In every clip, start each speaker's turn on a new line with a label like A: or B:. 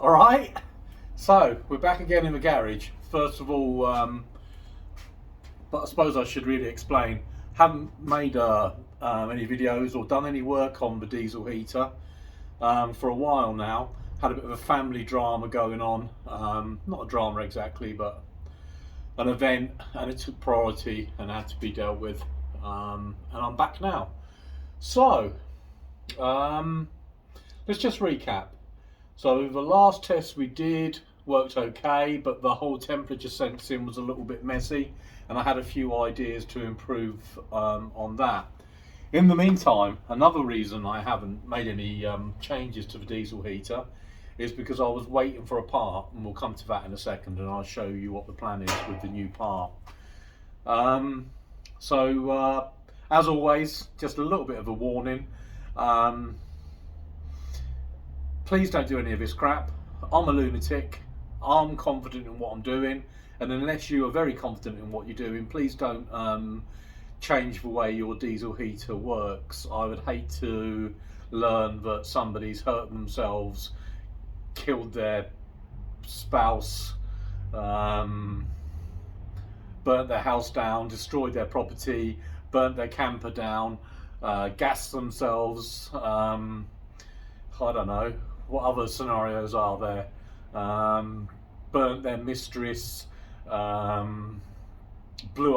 A: Alright, so we're back again in the garage. First of all, but I suppose I should really explain, haven't made any videos or done any work on the diesel heater for a while now. Had a bit of a family drama going on, not a drama exactly, but an event, and it took priority and had to be dealt with, and I'm back now. So, let's just recap. So the last test we did worked okay, but the whole temperature sensing was a little bit messy, and I had a few ideas to improve on that. In the meantime, another reason I haven't made any changes to the diesel heater is because I was waiting for a part, and we'll come to that in a second, and I'll show you what the plan is with the new part. As always, just a little bit of a warning. Please don't do any of this crap. I'm a lunatic. I'm confident in what I'm doing, and unless you are very confident in what you're doing, please don't change the way your diesel heater works. I would hate to learn that somebody's hurt themselves, killed their spouse, burnt their house down, destroyed their property, burnt their camper down, gassed themselves. I don't know. What other scenarios are there? Burnt their mistress, blew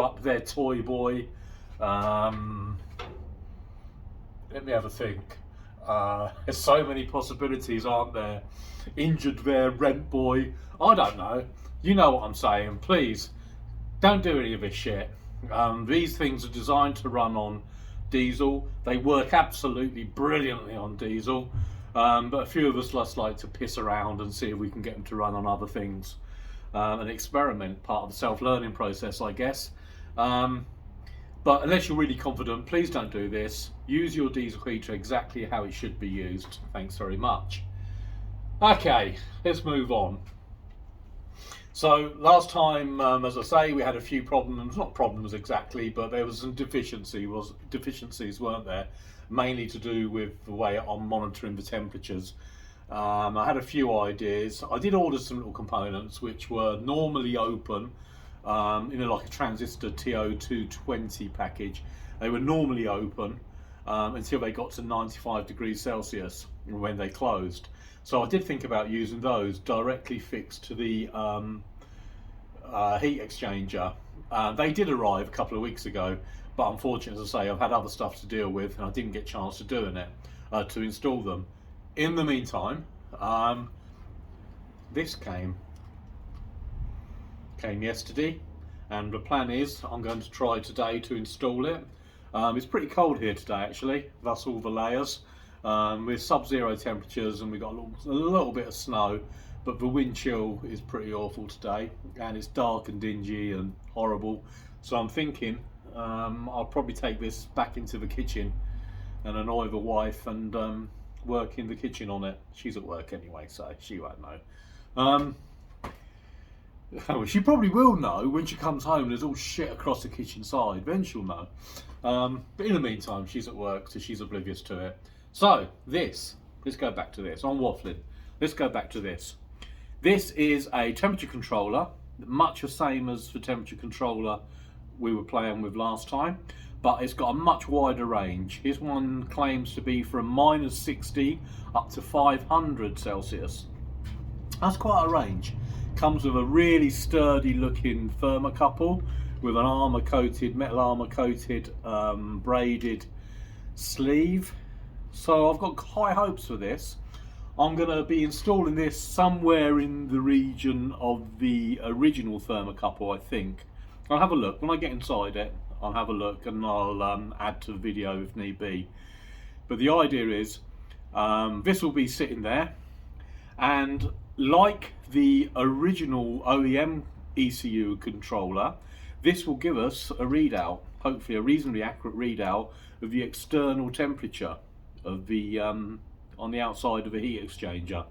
A: up their toy boy. Let me have a think. There's so many possibilities, aren't there? Injured their rent boy. I don't know. You know what I'm saying. Please, don't do any of this shit. These things are designed to run on diesel. They work absolutely brilliantly on diesel. But a few of us just like to piss around and see if we can get them to run on other things. An experiment, part of the self-learning process, I guess. But unless you're really confident, please don't do this. Use your diesel heater exactly how it should be used. Thanks very much. Okay, let's move on. So last time, as I say, we had a few problems, not problems exactly, but there was some deficiencies, weren't there? Mainly to do with the way I'm monitoring the temperatures. I had a few ideas. I did order some little components which were normally open, like a transistor TO220 package. They were normally open until they got to 95 degrees Celsius when they closed. So I did think about using those directly fixed to the heat exchanger. They did arrive a couple of weeks ago, but unfortunately, as I say, I've had other stuff to deal with, and I didn't get a chance to doing it to install them. In the meantime, this came yesterday, and the plan is I'm going to try today to install it. It's pretty cold here today, actually. Thus all the layers. With sub-zero temperatures, and we've got a little bit of snow, but the wind chill is pretty awful today, and it's dark and dingy and horrible. So I'm thinking I'll probably take this back into the kitchen and annoy the wife and work in the kitchen on it. She's at work anyway, so she won't know. She probably will know when she comes home. There's all shit across the kitchen side. Then she'll know. But in the meantime, she's at work, so she's oblivious to it. So let's go back to this. I'm waffling. Let's go back to this. This is a temperature controller, much the same as the temperature controller we were playing with last time, but it's got a much wider range. This one claims to be from -60 up to 500 Celsius. That's quite a range. Comes with a really sturdy looking thermocouple with an metal armor coated braided sleeve. So I've got high hopes for this. I'm going to be installing this somewhere in the region of the original thermocouple, I think. I'll have a look. When I get inside it, I'll have a look, and I'll add to the video if need be. But the idea is this will be sitting there, and like the original OEM ECU controller, this will give us a readout, hopefully a reasonably accurate readout of the external temperature of the on the outside of a heat exchanger,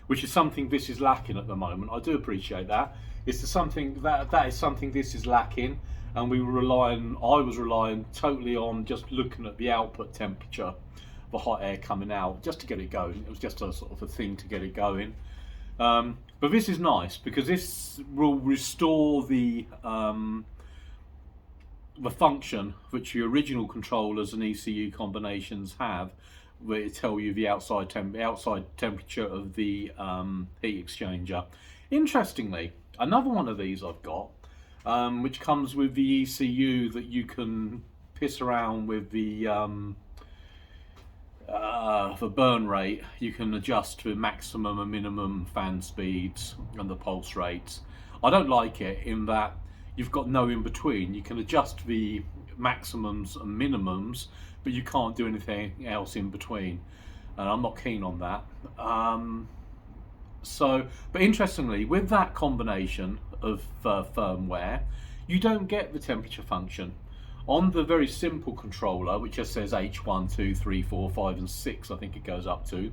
A: which is something this is lacking at the moment. I do appreciate that. It's something that is something this is lacking, and I was relying totally on just looking at the output temperature, the hot air coming out, just to get it going. It was just a sort of a thing to get it going. But this is nice because this will restore the function which your original controllers and ECU combinations have, where it tell you the outside temperature of the heat exchanger. Interestingly, another one of these I've got, which comes with the ECU that you can piss around with the burn rate. You can adjust the maximum and minimum fan speeds and the pulse rates. I don't like it in that you've got no in between. You can adjust the maximums and minimums, but you can't do anything else in between, and I'm not keen on that. But interestingly, with that combination of firmware, you don't get the temperature function. On the very simple controller, which just says H1, 2, 3, 4, 5 and 6, I think it goes up to,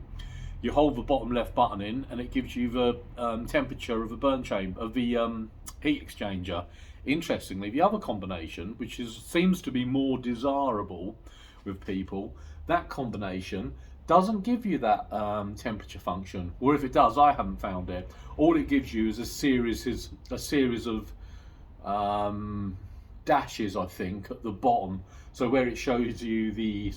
A: you hold the bottom left button in and it gives you the temperature of the burn chamber, of the heat exchanger. Interestingly, the other combination, which seems to be more desirable with people, that combination doesn't give you that temperature function, or if it does, I haven't found it. All it gives you is a series of dashes, I think, at the bottom. So where it shows you the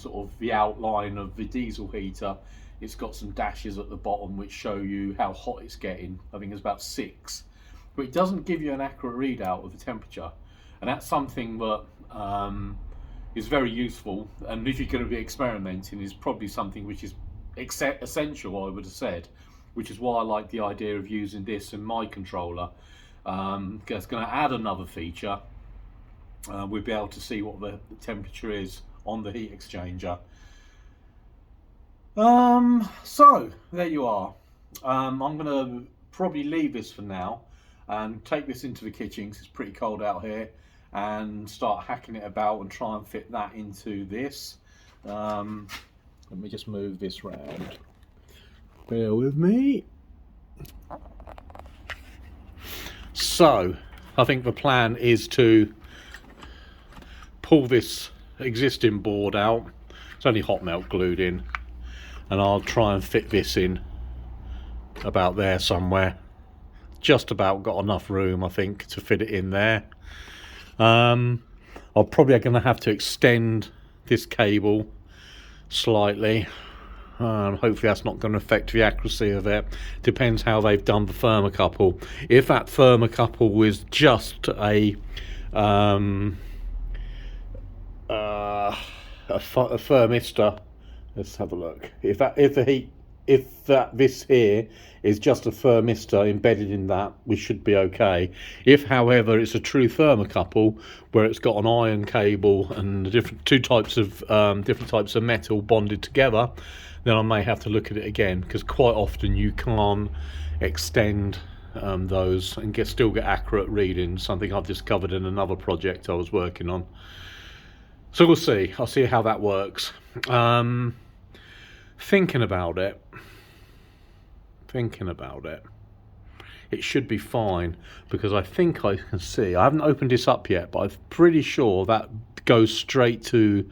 A: outline of the diesel heater, it's got some dashes at the bottom which show you how hot it's getting. I think it's about 6, but it doesn't give you an accurate readout of the temperature, and that's something that is very useful, and if you're going to be experimenting, is probably something which is essential, I would have said, which is why I like the idea of using this in my controller. It's going to add another feature. We'll be able to see what the temperature is on the heat exchanger. So there you are. I'm going to probably leave this for now and take this into the kitchen because it's pretty cold out here, and start hacking it about and try and fit that into this. Let me just move this round. Bear with me. So I think the plan is to pull this existing board out. It's only hot melt glued in, and I'll try and fit this in about there somewhere. Just about got enough room, I think, to fit it in there. I'm probably going to have to extend this cable slightly. Hopefully that's not going to affect the accuracy of it. Depends how they've done the thermocouple. If that thermocouple was just a thermistor, let's have a look. If this here is just a thermistor embedded in that, we should be okay. If, however, it's a true thermocouple where it's got an iron cable and different types of metal bonded together, then I may have to look at it again, because quite often you can't extend those and still get accurate readings. Something I've discovered in another project I was working on. So we'll see. I'll see how that works. Thinking about it, it should be fine, because I think I can see, I haven't opened this up yet, but I'm pretty sure that goes straight to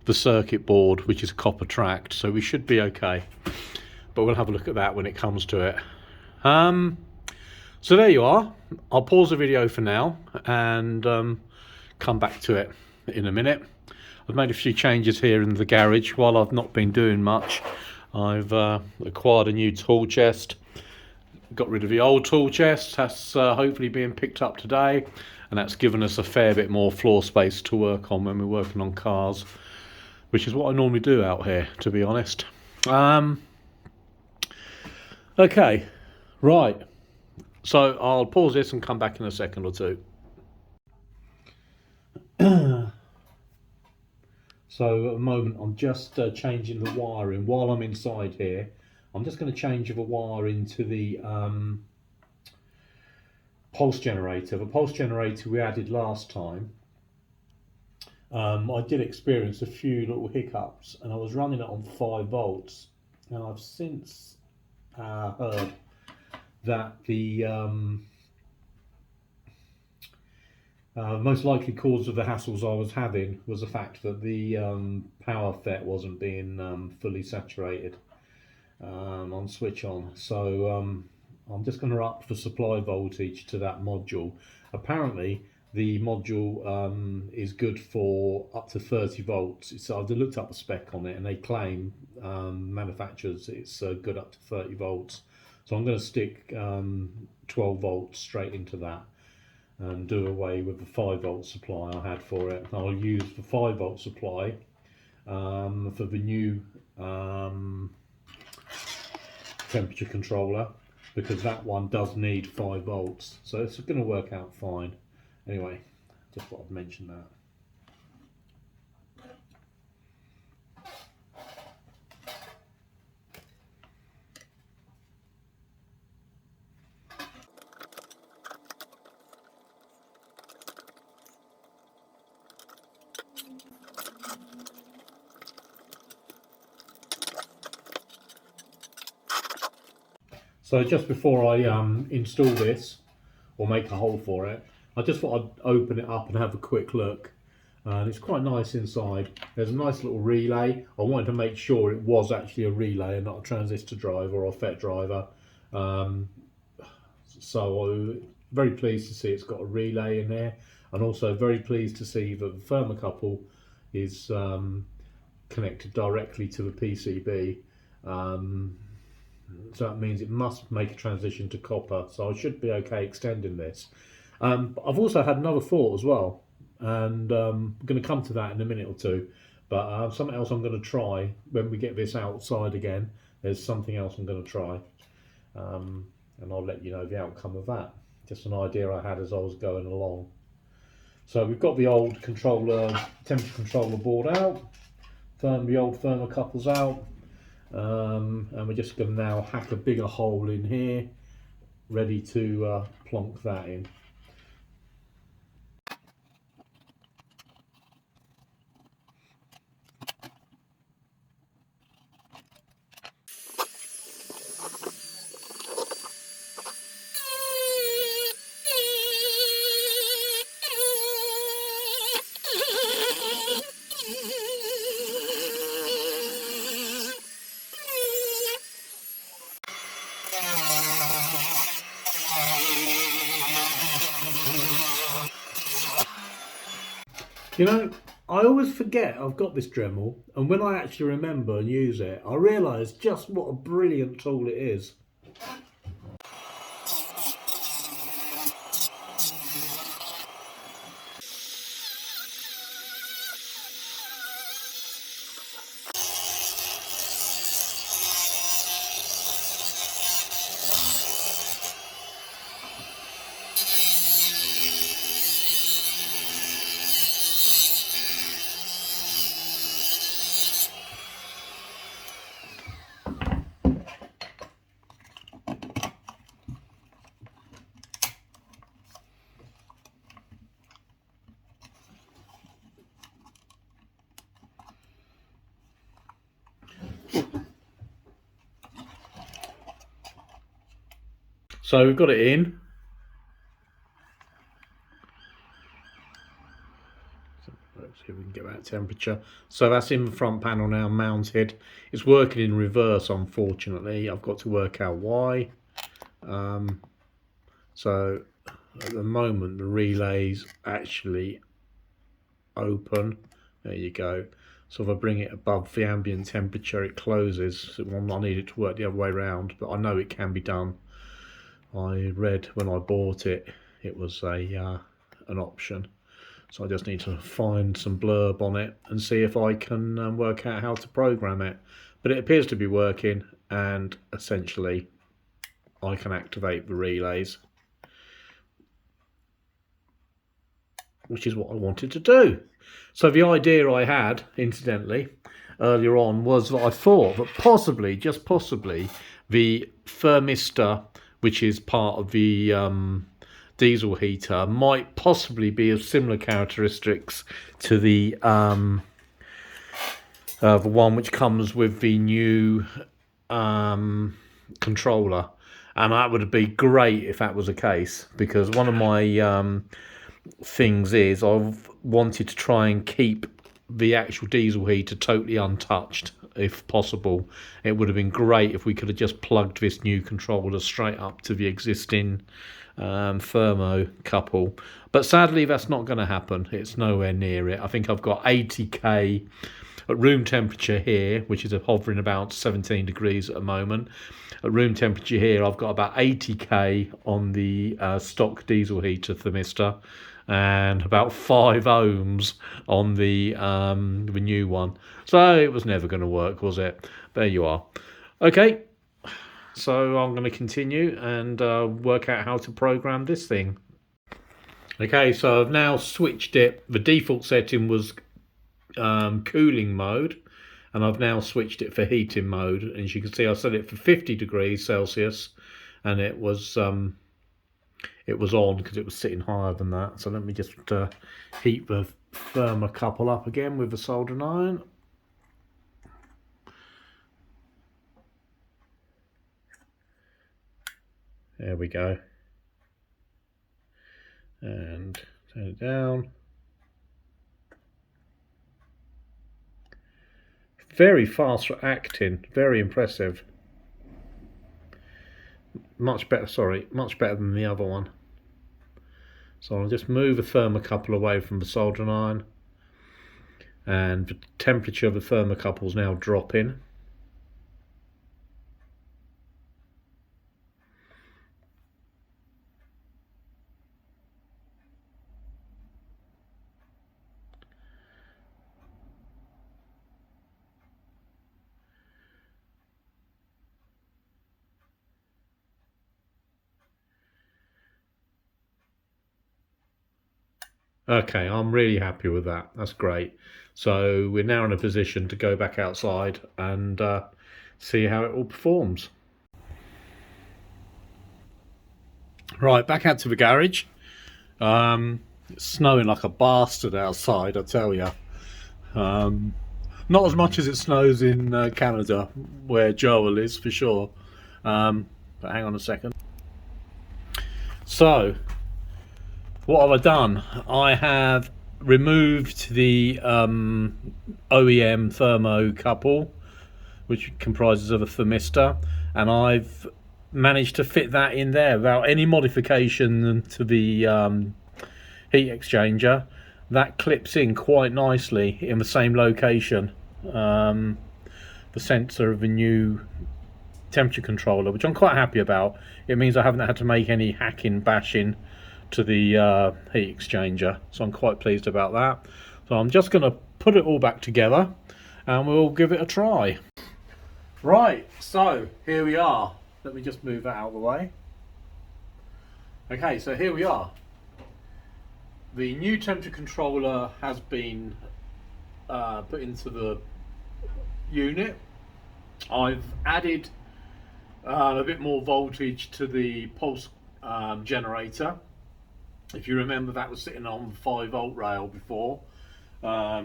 A: the circuit board, which is copper tracked, so we should be okay. But we'll have a look at that when it comes to it. So there you are. I'll pause the video for now and come back to it in a minute. I've made a few changes here in the garage while I've not been doing much. I've acquired a new tool chest, got rid of the old tool chest. That's hopefully being picked up today, and that's given us a fair bit more floor space to work on when we're working on cars, which is what I normally do out here, to be honest. Okay, right, so I'll pause this and come back in a second or two. So at the moment I'm just changing the wiring while I'm inside here. I'm just going to change the wiring to the pulse generator. The pulse generator we added last time, I did experience a few little hiccups, and I was running it on 5 volts, and I've since heard that the most likely cause of the hassles I was having was the fact that the power FET wasn't being fully saturated on switch on. So I'm just going to up the supply voltage to that module. Apparently the module is good for up to 30 volts. So I've looked up the spec on it, and they claim, manufacturers, it's good up to 30 volts. So I'm going to stick 12 volts straight into that and do away with the 5 volt supply I had for it. I'll use the 5 volt supply for the new temperature controller, because that one does need 5 volts, so it's going to work out fine. Anyway, just thought I'd mention that. So just before I install this, or make a hole for it, I just thought I'd open it up and have a quick look. And it's quite nice inside. There's a nice little relay. I wanted to make sure it was actually a relay and not a transistor driver or a FET driver. So I'm very pleased to see it's got a relay in there, and also very pleased to see that the thermocouple is connected directly to the PCB. So that means it must make a transition to copper, so I should be okay extending this. But I've also had another thought as well, and I'm going to come to that in a minute or two. But something else I'm going to try when we get this outside again. There's something else I'm going to try, and I'll let you know the outcome of that. Just an idea I had as I was going along. So we've got the old controller, temperature controller board out, the old thermocouples out. And we're just going to now hack a bigger hole in here, ready to plonk that in. You know, I always forget I've got this Dremel, and when I actually remember and use it, I realise just what a brilliant tool it is. So we've got it in. Let's see if we can get that temperature. So that's in the front panel now, mounted. It's working in reverse, unfortunately. I've got to work out why. So at the moment the relay's actually open. There you go. So if I bring it above the ambient temperature, it closes. So I need it to work the other way around, but I know it can be done. I read when I bought it, it was an option. So I just need to find some blurb on it and see if I can work out how to program it. But it appears to be working, and essentially I can activate the relays, which is what I wanted to do. So the idea I had, incidentally, earlier on was that I thought that possibly, just possibly, the thermistor, which is part of the diesel heater, might possibly be of similar characteristics to the one which comes with the new controller, and that would be great if that was the case, because one of my things is I've wanted to try and keep the actual diesel heater totally untouched if possible. It would have been great if we could have just plugged this new controller straight up to the existing thermocouple, but sadly that's not going to happen. It's nowhere near it. I think I've got 80k at room temperature here, which is hovering about 17 degrees at the moment. At room temperature here, I've got about 80k on the stock diesel heater thermistor, and about 5 ohms on the new one. So it was never going to work, was it? There you are. Okay, so I'm going to continue and work out how to program this thing. Okay, so I've now switched it. The default setting was cooling mode, and I've now switched it for heating mode. And as you can see, I set it for 50 degrees Celsius, and it was on because it was sitting higher than that. So let me just heat the thermocouple up again with the soldering iron. There we go. And turn it down. Very fast acting, very impressive. Much better than the other one. So I'll just move the thermocouple away from the soldering iron, and the temperature of the thermocouple is now dropping. Okay, I'm really happy with that. That's great. So we're now in a position to go back outside and see how it all performs. Right, back out to the garage. It's snowing like a bastard outside, I tell you. Not as much as it snows in Canada, where Joel is, for sure. But hang on a second. So, what have I done? I have removed the OEM thermocouple, which comprises of a thermistor, and I've managed to fit that in there without any modification to the heat exchanger. That clips in quite nicely in the same location. The sensor of the new temperature controller, which I'm quite happy about. It means I haven't had to make any hacking, bashing to the heat exchanger, so I'm quite pleased about that. So I'm just going to put it all back together and we'll give it a try. Right, so here we are. Let me just move that out of the way. Okay, so here we are. The new temperature controller has been put into the unit. I've added a bit more voltage to the pulse generator. If you remember, that was sitting on the 5-volt rail before,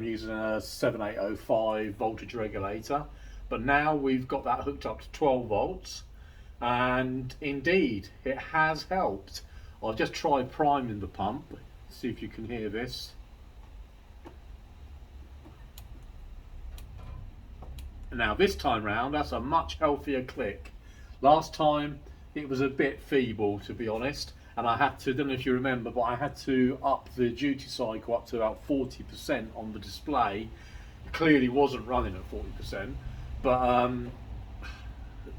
A: using a 7805 voltage regulator, but now we've got that hooked up to 12 volts, and indeed it has helped. I'll just try priming the pump, see if you can hear this. Now this time round, that's a much healthier click. Last time it was a bit feeble, to be honest, and I had to, I don't know if you remember, but I had to up the duty cycle up to about 40% on the display. It clearly wasn't running at 40%, but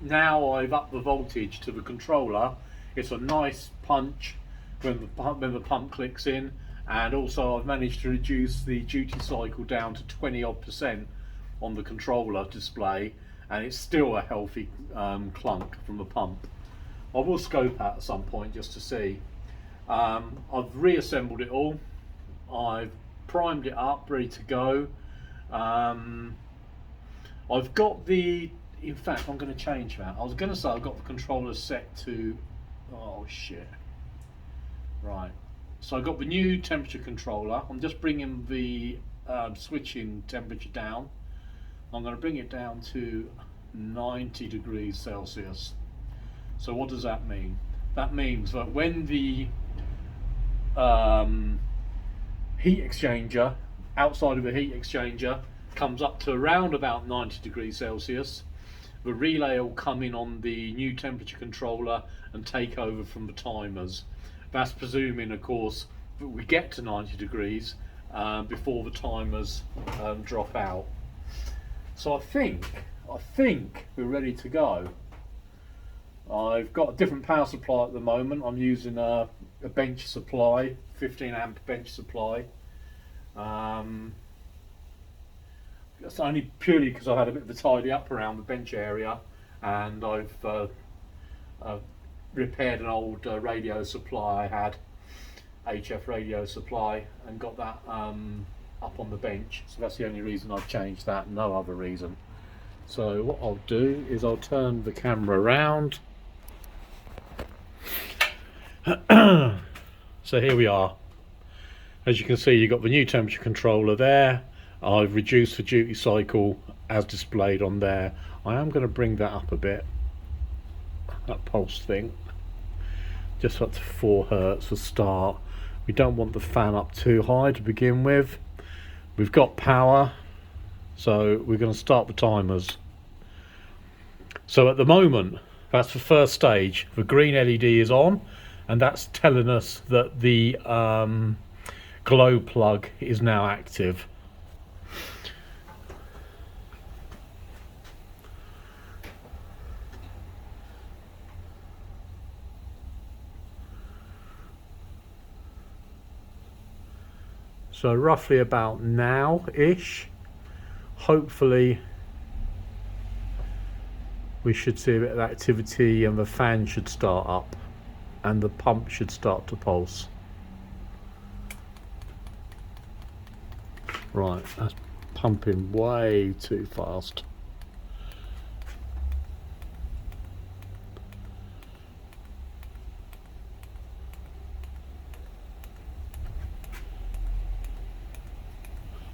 A: now I've upped the voltage to the controller. It's a nice punch when the pump clicks in, and also I've managed to reduce the duty cycle down to 20% on the controller display, and it's still a healthy clunk from the pump. I will scope at some point just to see. I've reassembled it all. I've primed it up, ready to go. I've got the, in fact I'm going to change that. I was going to say I've got the controller set to, oh shit. Right, so I've got the new temperature controller. I'm just bringing the switching temperature down. I'm going to bring it down to 90 degrees Celsius. So what does that mean? That means that when the heat exchanger, outside of the heat exchanger, comes up to around about 90 degrees Celsius, the relay will come in on the new temperature controller and take over from the timers. That's presuming, of course, that we get to 90 degrees before the timers drop out. So I think we're ready to go. I've got a different power supply at the moment. I'm using a bench supply, 15 amp bench supply. That's only purely because I had a bit of a tidy up around the bench area, and I've repaired an old radio supply I had, HF radio supply, and got that up on the bench. So that's the only reason I've changed that, no other reason. So what I'll do is I'll turn the camera around. So here we are. As you can see, you've got the new temperature controller there. I've reduced the duty cycle as displayed on there. I am going to bring that up a bit, that pulse thing, just up to 4 Hertz for start. We don't want the fan up too high to begin with. We've got power, so we're going to start the timers. So at the moment, that's the first stage. The green LED is on, and that's telling us that the glow plug is now active. So roughly about now-ish, hopefully we should see a bit of activity, and the fan should start up and the pump should start to pulse. Right, that's pumping way too fast.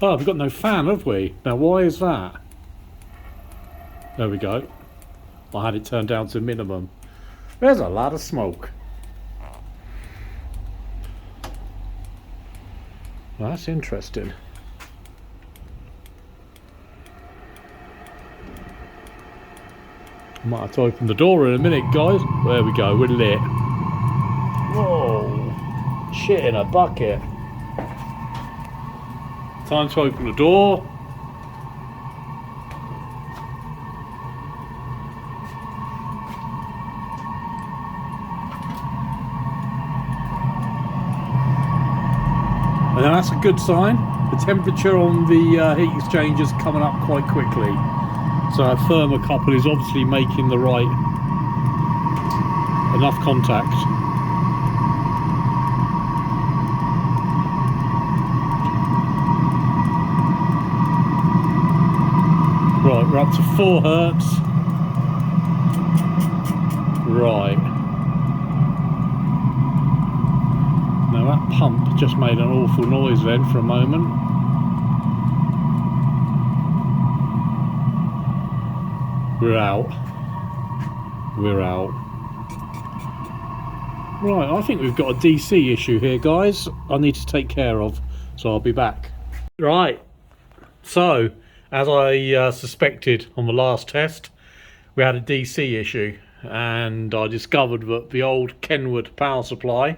A: Oh, we've got no fan, have we? Now why is that? There we go. I had it turned down to minimum. There's a lot of smoke. Well, that's interesting. I might have to open the door in a minute, guys. There we go, we're lit. Whoa, shit in a bucket. Time to open the door. And that's a good sign. The temperature on the heat exchanger is coming up quite quickly. So our thermocouple is obviously making the right enough contact. Right, we're up to 4 Hertz. Right. Now that pump just made an awful noise then for a moment. We're out. We're out. Right, I think we've got a DC issue here, guys. I need to take care of, so I'll be back. Right, so as I suspected on the last test, we had a DC issue, and I discovered that the old Kenwood power supply,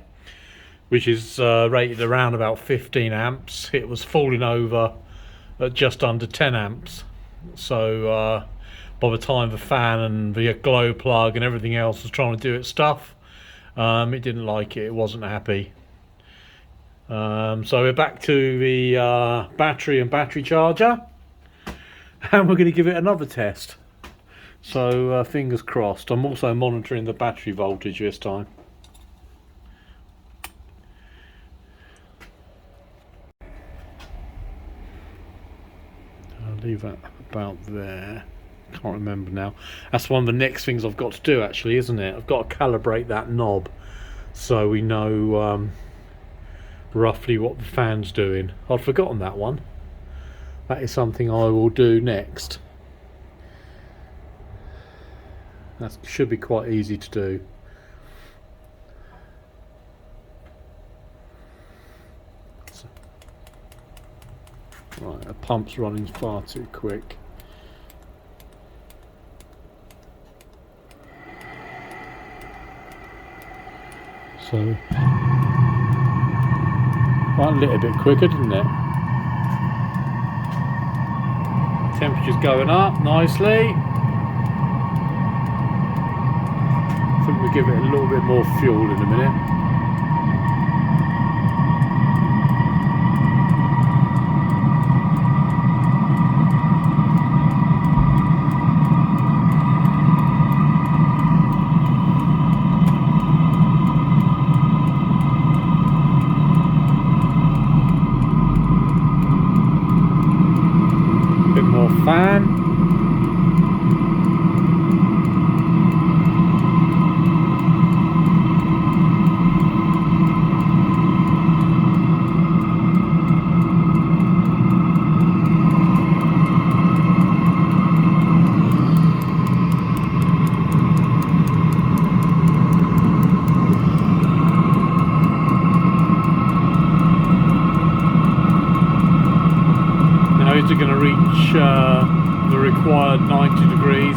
A: which is rated around about 15 amps, it was falling over at just under 10 amps. So by the time the fan and the glow plug and everything else was trying to do its stuff, it didn't like it, it wasn't happy. So we're back to the battery and battery charger, and we're going to give it another test. So fingers crossed. I'm also monitoring the battery voltage this time. I'll leave that about there. Can't remember now. That's one of the next things I've got to do, actually, isn't it? I've got to calibrate that knob so we know roughly what the fan's doing. I'd forgotten that one. That is something I will do next. That should be quite easy to do. Right, the pump's running far too quick. So, one lit a bit quicker, didn't it? Temperature's going up nicely. I think we'll give it a little bit more fuel in a minute. Bit more fan. Is it going to reach the required 90 degrees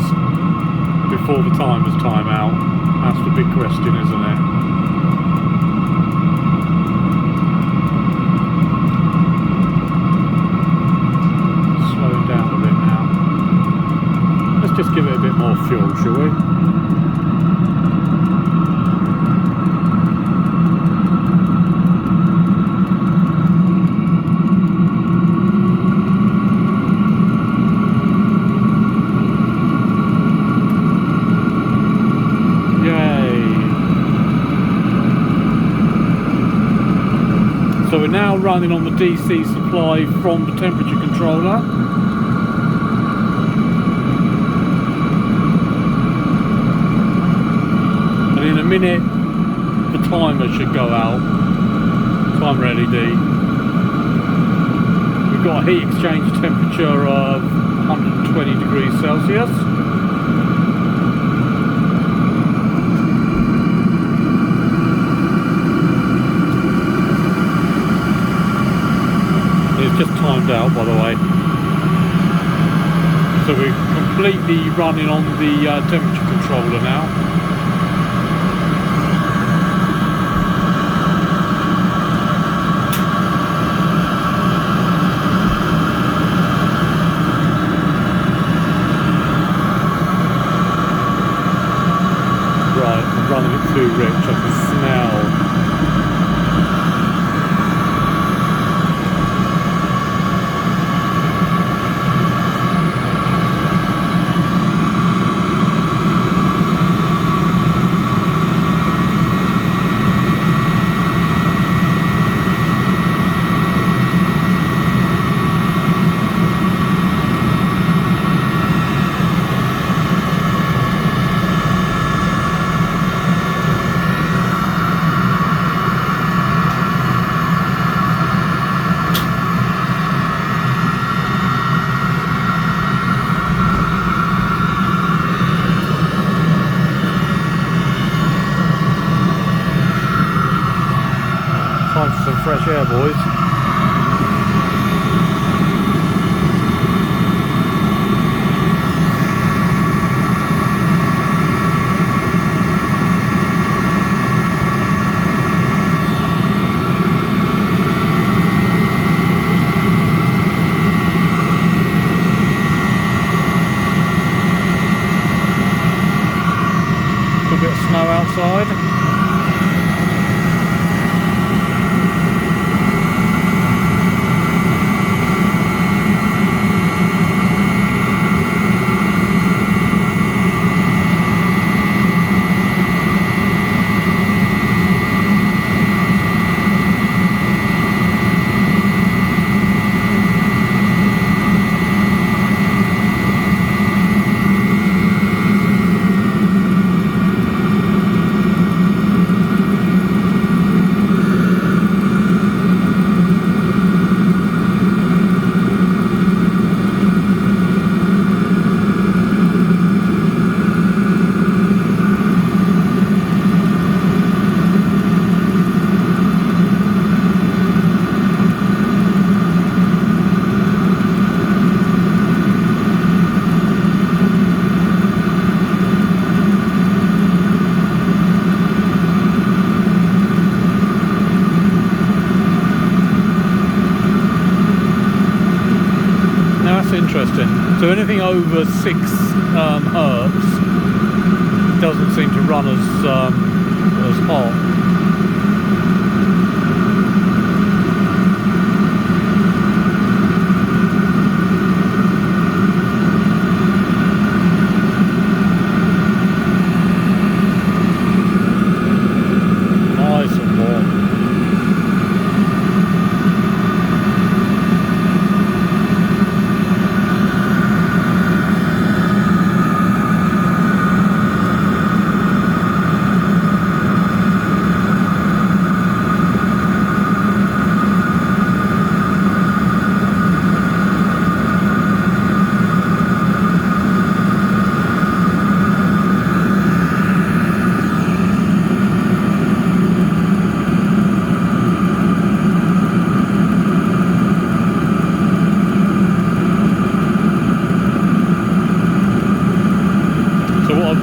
A: before the timer's time out? That's the big question, isn't it? Slowing down a bit now. Let's just give it a bit more fuel, shall we? So we're now running on the DC supply from the temperature controller. And in a minute the timer should go out. Timer LED. We've got a heat exchange temperature of 120 degrees Celsius. Just timed out, by the way. So we're completely running on the temperature controller now. Right, I'm running it too rich, I can smell. Time for some fresh air, boys. A bit of snow outside. So anything over 6 hertz doesn't seem to run as hot.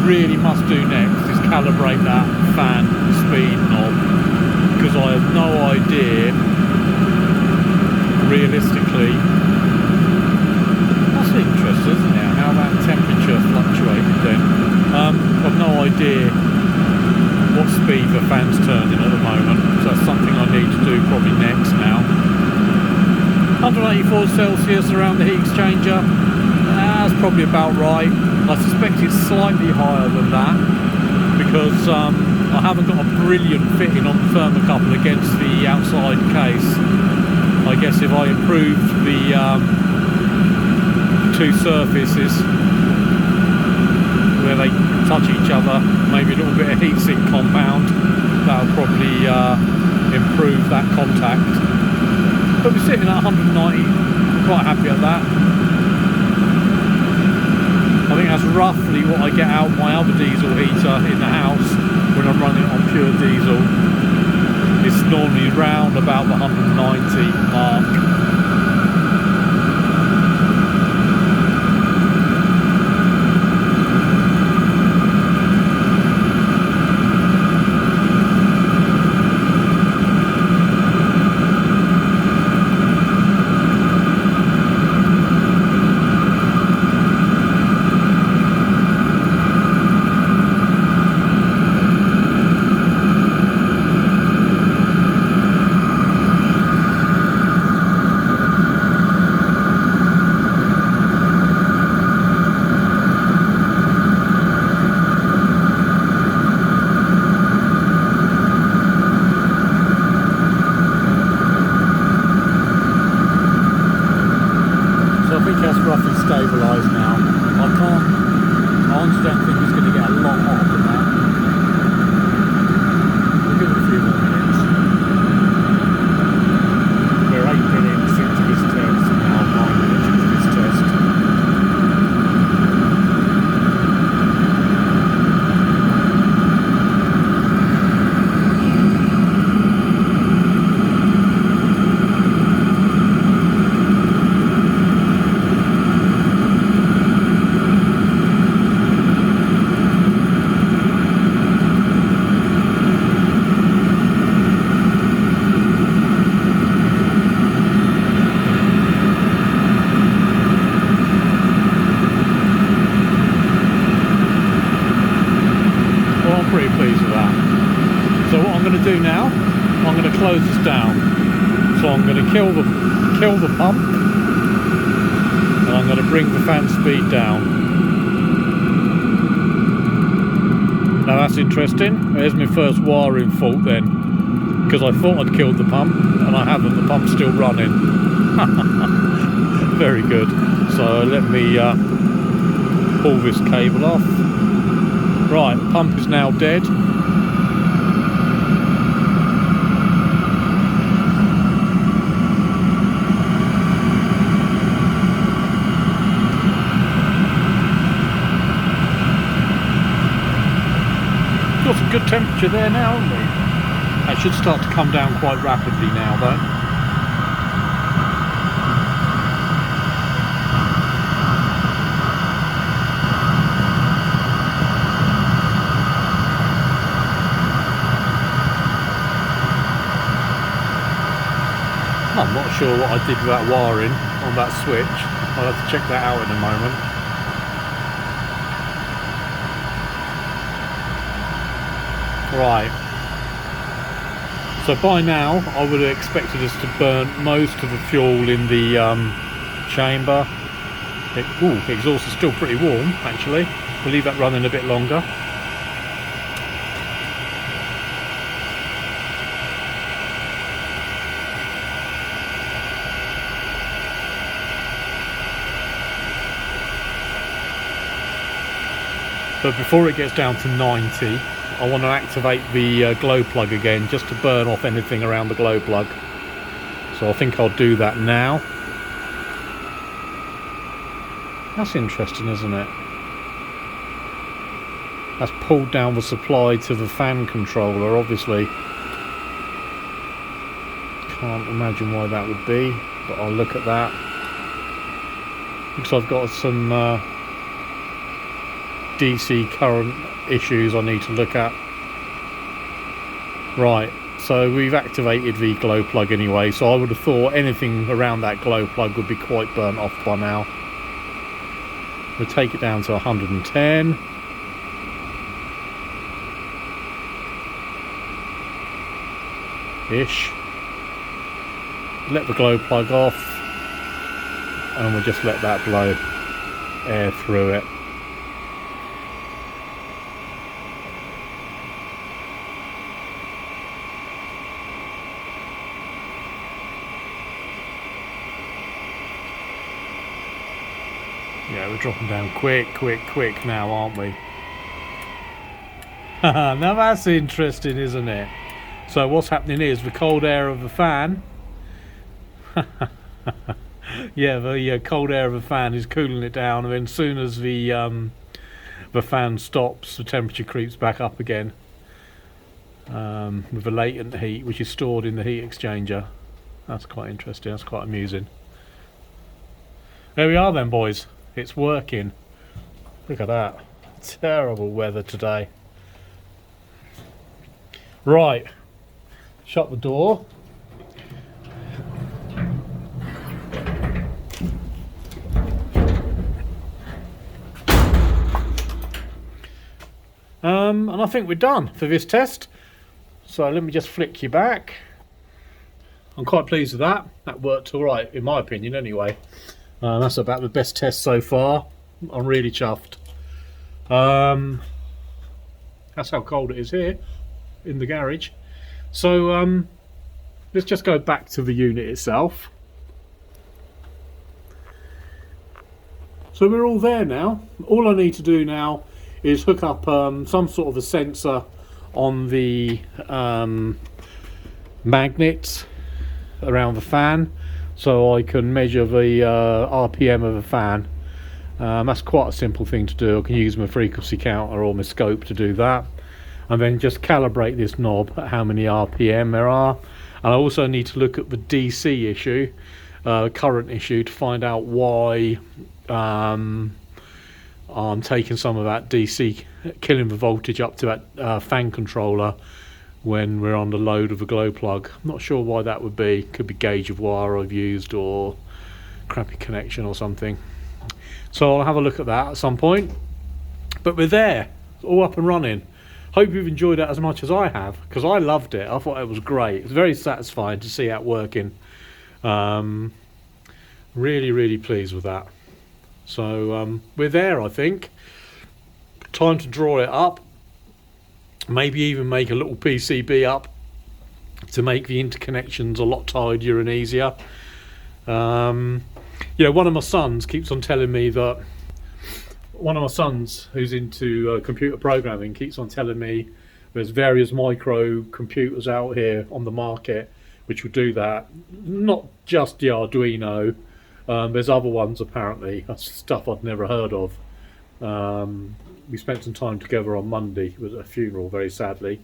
A: Really must do next is calibrate that fan speed knob, because I have no idea realistically. That's interesting, isn't it, how that temperature fluctuated then. I've no idea what speed the fan's turning at the moment, so that's something I need to do probably next now. 184 Celsius around the heat exchanger, that's probably about right. I suspect it's slightly higher than that because I haven't got a brilliant fitting on the thermocouple against the outside case. I guess if I improved the two surfaces where they touch each other, maybe a little bit of heatsink compound, that'll probably improve that contact. But we're sitting at 190, I'm quite happy at that. I think that's roughly what I get out my other diesel heater in the house when I'm running it on pure diesel. It's normally round about the 190 mark. Stabilised now. I honestly don't think it's going to get a lot hotter than that. We'll give it a few more minutes. We're 8 minutes into this test now, 9 minutes into this test. Pretty pleased with that. So what I'm going to do now, I'm going to close this down. So I'm going to kill the pump, and I'm going to bring the fan speed down. Now that's interesting. There's my first wiring fault then, because I thought I'd killed the pump and I haven't. The pump's still running. Very good. So let me pull this cable off. Right, the pump is now dead. Got some good temperature there now, haven't we? That should start to come down quite rapidly now though. I'm not sure what I did with that wiring on that switch. I'll have to check that out in a moment. Right. So by now I would have expected us to burn most of the fuel in the chamber. The exhaust is still pretty warm actually. We'll leave that running a bit longer. But before it gets down to 90, I want to activate the glow plug again, just to burn off anything around the glow plug. So I think I'll do that now. That's interesting, isn't it? That's pulled down the supply to the fan controller, obviously. Can't imagine why that would be, but I'll look at that. Because I've got some DC current issues I need to look at. Right, so we've activated the glow plug anyway, so I would have thought anything around that glow plug would be quite burnt off by now. We'll take it down to 110. Ish. Let the glow plug off, and we'll just let that blow air through it. Yeah, we're dropping down quick now, aren't we? Now that's interesting, isn't it? So what's happening is the cold air of the fan yeah, the cold air of the fan is cooling it down, and then as soon as the fan stops, the temperature creeps back up again with the latent heat which is stored in the heat exchanger. That's quite interesting, that's quite amusing. There we are then, boys. It's working. Look at that. Terrible weather today. Right. Shut the door. And I think we're done for this test. So let me just flick you back. I'm quite pleased with that. That worked alright, in my opinion anyway. That's about the best test so far. I'm really chuffed. That's how cold it is here in the garage. So let's just go back to the unit itself. So we're all there now. All I need to do now is hook up some sort of a sensor on the magnets around the fan, so I can measure the RPM of the fan. That's quite a simple thing to do. I can use my frequency counter or my scope to do that, and then just calibrate this knob at how many RPM there are. And I also need to look at the DC issue, current issue, to find out why I'm taking some of that DC, killing the voltage up to that fan controller when we're on the load of a glow plug. I'm not sure why that would be. Could be gauge of wire I've used or crappy connection or something. So I'll have a look at that at some point. But we're there, all up and running. Hope you've enjoyed it as much as I have, because I loved it. I thought it was great. It's very satisfying to see that working. Really pleased with that. So we're there, I think. Time to draw it up. Maybe even make a little PCB up to make the interconnections a lot tidier and easier. You know, one of my sons keeps on telling me that, one of my sons who's into computer programming keeps on telling me there's various micro computers out here on the market which will do that. Not just the Arduino, there's other ones apparently. That's stuff I'd never heard of. We spent some time together on Monday. It was a funeral, very sadly,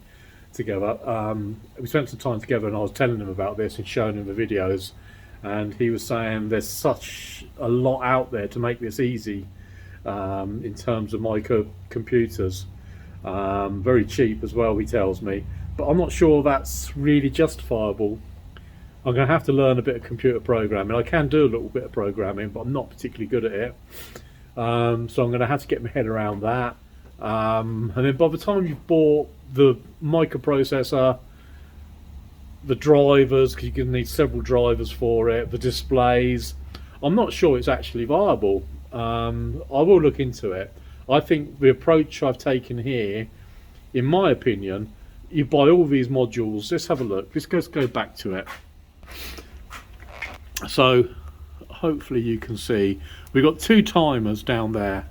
A: together. We spent some time together and I was telling him about this and showing him the videos, and he was saying there's such a lot out there to make this easy in terms of microcomputers. Very cheap as well, he tells me, but I'm not sure that's really justifiable. I'm going to have to learn a bit of computer programming. I can do a little bit of programming, but I'm not particularly good at it. So I'm going to have to get my head around that. And then by the time you've bought the microprocessor, the drivers, because you're going to need several drivers for it, the displays, I'm not sure it's actually viable. I will look into it. I think the approach I've taken here, in my opinion, you buy all these modules. Let's have a look. Let's go back to it. So hopefully you can see we've got 2 timers down there,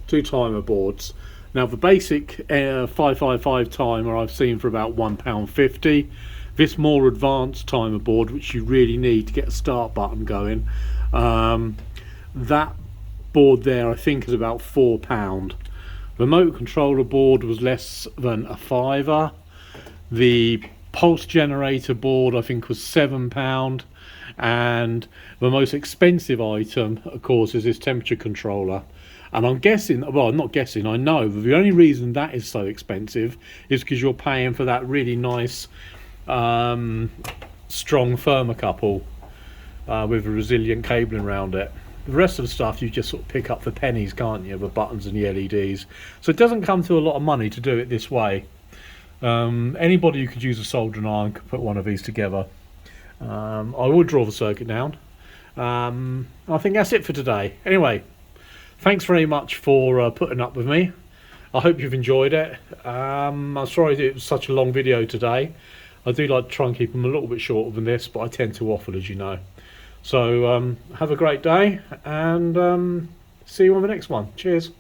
A: 2 timer boards. Now the basic 555 timer I've seen for about £1.50. This more advanced timer board, which you really need to get a start button going, that board there I think is about £4. The remote controller board was less than a £5. The pulse generator board I think was £7, and the most expensive item of course is this temperature controller. And I'm guessing, well, not guessing, I know that the only reason that is so expensive is because you're paying for that really nice strong thermocouple with a resilient cabling around it. The rest of the stuff you just sort of pick up for pennies, can't you, the buttons and the LEDs. So it doesn't come to a lot of money to do it this way. Anybody who could use a soldering iron could put one of these together. I will draw the circuit down. I think that's it for today. Anyway, thanks very much for putting up with me. I hope you've enjoyed it. I'm sorry it was such a long video today. I do like to try and keep them a little bit shorter than this, but I tend to waffle, as you know. So have a great day, and see you on the next one. Cheers.